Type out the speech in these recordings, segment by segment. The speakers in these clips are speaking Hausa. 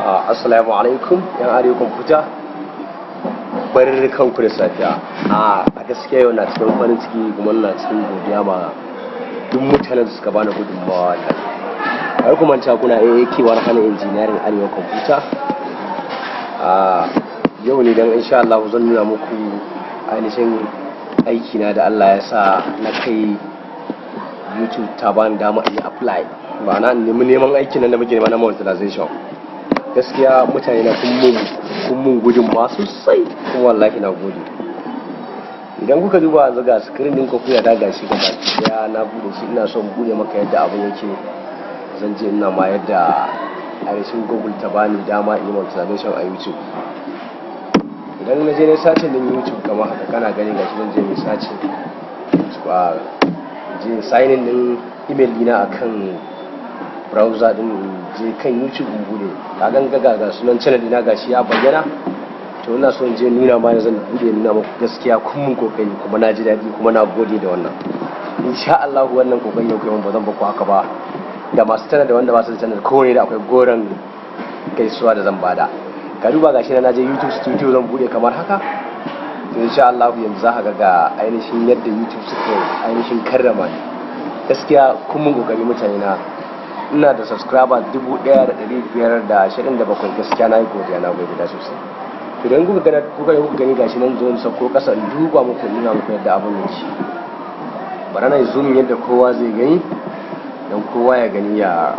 Assalamu alaikum yan arewa kwamfuta, barkanku da safiya. A gaskiya yau na cikin farin ciki kuma na cikin godiya ma duk mutanen da suka bani gudunmawa ta. Har kuma ta kuna kewar hana injiniyarin arewa kwamfuta. Yau ne dan insha Allah zan nuna muku ainihin aikina da Allah ya sa na kai YouTube ta bani dama in apply. Ba na neman aikin nan da muke nema na monetization. Gaskiya mutane na kun mun gudunmawa sosai kuma wallahi na gode. Idan kuka duba yanzu ga screen din ku ya daga shi gaba daya na bude shi, ina son bude maka yadda abin yake. Zan je ina ma yadda ainihin Google ta bani dama in monetization a YouTube. Idan na je ne searching din YouTube kamar haka kana gani gashi zan je ne searching je sign in din email dina akan browser din, je kan YouTube in bude. Ka ga sunan channel dina gashi ya bayyana. To ina so in je nuna ma zan bude nuna muku gaskiya kun mun kokari kuma na ji dadi kuma na gode da wannan. Insha Allah wannan kokari yau kai mun ba zan ba ku haka ba. Da masu channel da wanda ba su channel kowane da akwai goran gaisuwa da zan bada. Ka duba gashi na je YouTube studio zan bude kamar haka. To insha Allah yanzu za ka ga ainihin yadda YouTube suke ainihin karrama ni. Gaskiya kun mun kokari mutane na. Ina da subscriber 1527 gaskiya na yi godiya na gode da sosai. Idan kuka gani gashi nan zo sako kasa duba muku nuna muku yadda abin yake. Bara na zoom yadda kowa zai gani dan kowa ya gani ya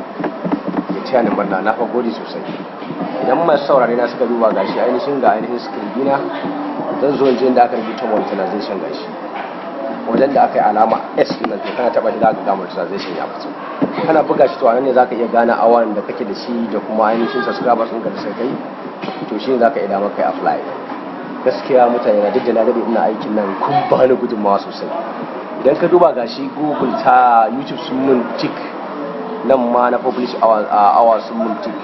taya ni murna, na fa gode sosai. Idan masu saurare na suka duba gashi ainihin screen dina, zan zo inda aka rubuta monetization gashi. Wajen da aka yi alama S din nan to kana taba shi za ka ga monetization ya fito. Kana buga shi to anan ne zaka iya gane awan da kake da shi da kuma ainihin subscribers ɗinka da sai kai, to shi ne zaka iya dama kai apply. Gaskiya mutane na duk da na gade ina aikin nan kun bani gudunmawa sosai. Idan ka duba gashi Google ta YouTube sun mun tick, nan ma na publish hours sun mun tick.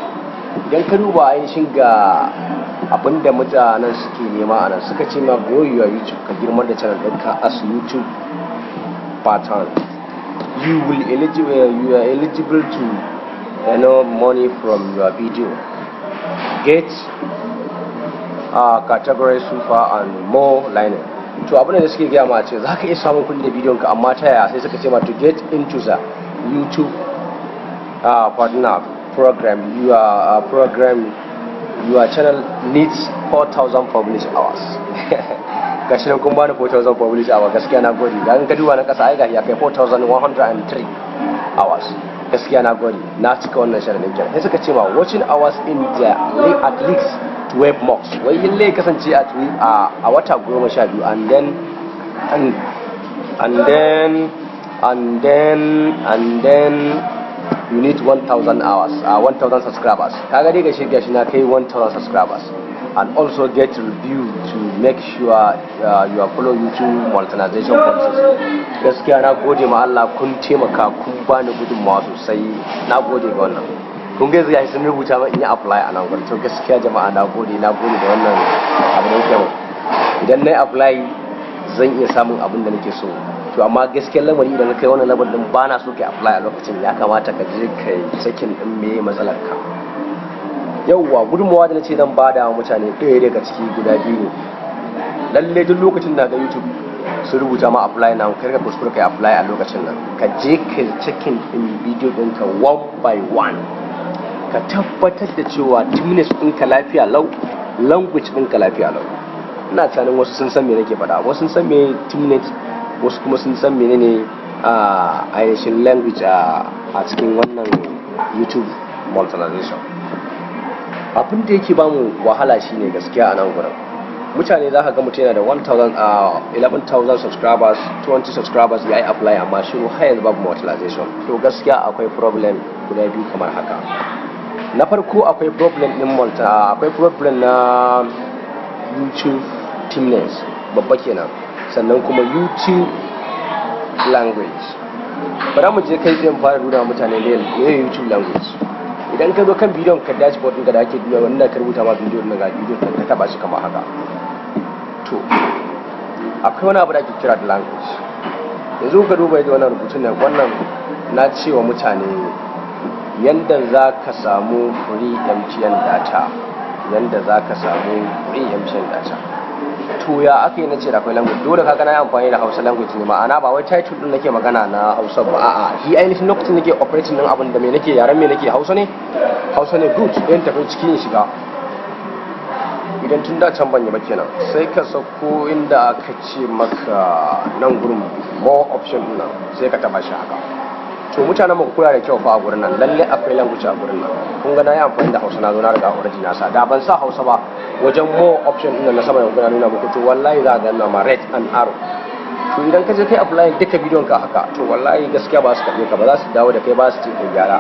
Idan ka duba ainihin ga abinda mutanen suke nema anan, suka ce ma grow your YouTube, ka girmar da channel ɗinka as YouTube pattern. You are eligible to earn money from your video. Get category super and more lining. To abin da suke gaya ma ce za ka iya samun kuɗi da bidiyon ka, amma ta yaya? Sai suka ce ma to get into the YouTube partner program. Your channel needs 4,000 published hours. Gashi nan kun bani 4,000 published hours, gaskiya na gode. Dan ka duba na kasa ai gashi ya kai 4,103 hours. Gaskiya na gode, na cika wannan sharadin kenan. Sai suka ce ma watching hours in the at least 12 months. Wai lalle kasance a wata 12 and then you need 1,000 hours, 1,000 subscribers. Kaga dai gashi na kai 1,000 subscribers. And also get review to make sure you follow YouTube monetization policies. Gaskiya na gode ma Allah, kun taimaka kun bani gudunmawa sosai. Na gode ga wannan. Kun ga zai sun rubuta ma in yi apply a nan gurin. To gaskiya jama'a na gode da wannan abu da yake. Idan na yi apply zan iya samun abin da nake so. To amma gaskiyar lamari idan ka kai wannan level din ba na so kai apply a lokacin, ya kamata ka je kai checking din me matsalar ka. Yauwa gudunmawa da na ce zan bada wa mutane ɗaya daga ciki guda biyu ne. Lalle duk lokacin da ga YouTube sun rubuta ma apply na, kar ka kuskura kai apply a lokacin nan. Ka je ka checking din video ɗinka one by one. Ka tabbatar da cewa 2 minutes ɗinka lafiya lau, language ɗinka lafiya lau. Ina tunanin wasu sun san me nake faɗa, wasu sun san me 2 minutes, wasu kuma sun san menene ainihin language a cikin wannan YouTube monetization. Abin da yake bamu wahala shine gaskiya a nan gurin. Mutane za ka ga mutum yana da 11,000 subscribers, 20 subscribers ya yi apply amma shiru har yanzu babu monetization. To gaskiya akwai problem guda biyu kamar haka. Na farko akwai problem din akwai problem na YouTube thumbnails babba kenan, sannan kuma YouTube language. Bara mu je kai zai fara nuna mutane ne YouTube language. Idan ka zo kan bidiyon ka dashboard ɗin da ake duba wanda ka rubuta ma bidiyon nan ga bidiyon ka taba shi kamar haka. To akwai wani abu da ake kira da language. Yanzu ka duba yadda wannan rubutun nan, wannan na cewa mutane yanda za ka samu free MTN data, yanda za ka samu free MTN data. To ya aka yi nace da akwai language, dole kaga na yi amfani da Hausa language ne, ma'ana ba wai title din nake magana na Hausa ba, a'a shi ainihin lokacin nake operating din abin da me nake yaran me nake Hausa ne good in tafi cikin shiga. Idan tun da can ban yi ba kenan sai ka sako inda aka ce maka nan gurin more option din nan sai ka taba shi haka. To mutanen mu kula da kyau fa a gurin nan, lalle akwai language a gurin nan. Kun ga na yi amfani da Hausa, na zo na riga already na sa, da ban sa Hausa ba wajen more option din na sama da nuna muku, to wallahi za ga na ma red and arrow. To idan ka je kai apply duka bidiyon ka haka, to wallahi gaskiya ba su karbe ka ba, za su dawo da kai ba su ce kai gyara.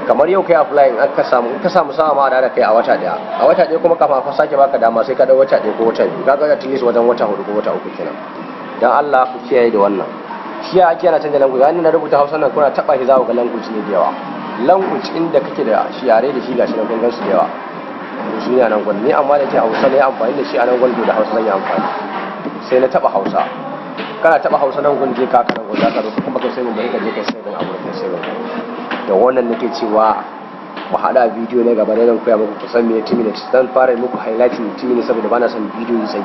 Kamar yau kai apply in ka samu sama ma da kai a wata daya kuma kafin ka sake baka dama sai ka dawo wata daya ko wata biyu, kaga at least wajen wata 4 ko wata 3 kenan. Dan Allah ku kiyaye da wannan. Shi ya ake yana canja language, yani na rubuta Hausa nan kuna taba shi za ku ga language ne da yawa. Language inda kake da shi yare da shi gashi nan kun gan su da yawa. Shi ne nan gwani, amma da ke Hausa ne amfani da shi a nan gwani, da Hausa zan yi amfani. Sai na taba Hausa. Kana taba Hausa nan gwani je ka nan gwani ka zo kuma kai sai mun bari ka je kai sai dan abu kai sai. Da wannan nake cewa mu hada bidiyo na gaba da zan koya muku kusan me 2 minutes, dan fara muku highlighting 2 minutes saboda bana son bidiyo sai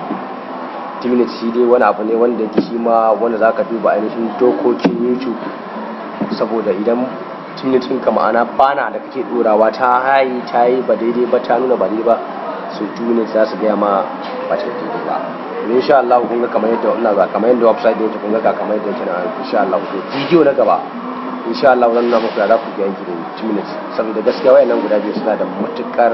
2 minutes shi dai wani abu ne wanda yake shi ma wanda zaka duba ainihin dokokin YouTube, saboda idan 2 minutes ɗinka ma'ana bana da kake dorawa ta yi ba daidai ba, ta nuna ba daidai ba, so 2 minutes za su gaya ma ba ta daidai ba. Insha Allah kun ga kamar yadda website da yake, kun ga kamar yadda yake na insha Allah. To bidiyo na gaba insha Allah zan nuna muku da za ku ga yanki da 2 minutes, saboda gaskiya wayannan guda biyu suna da matukar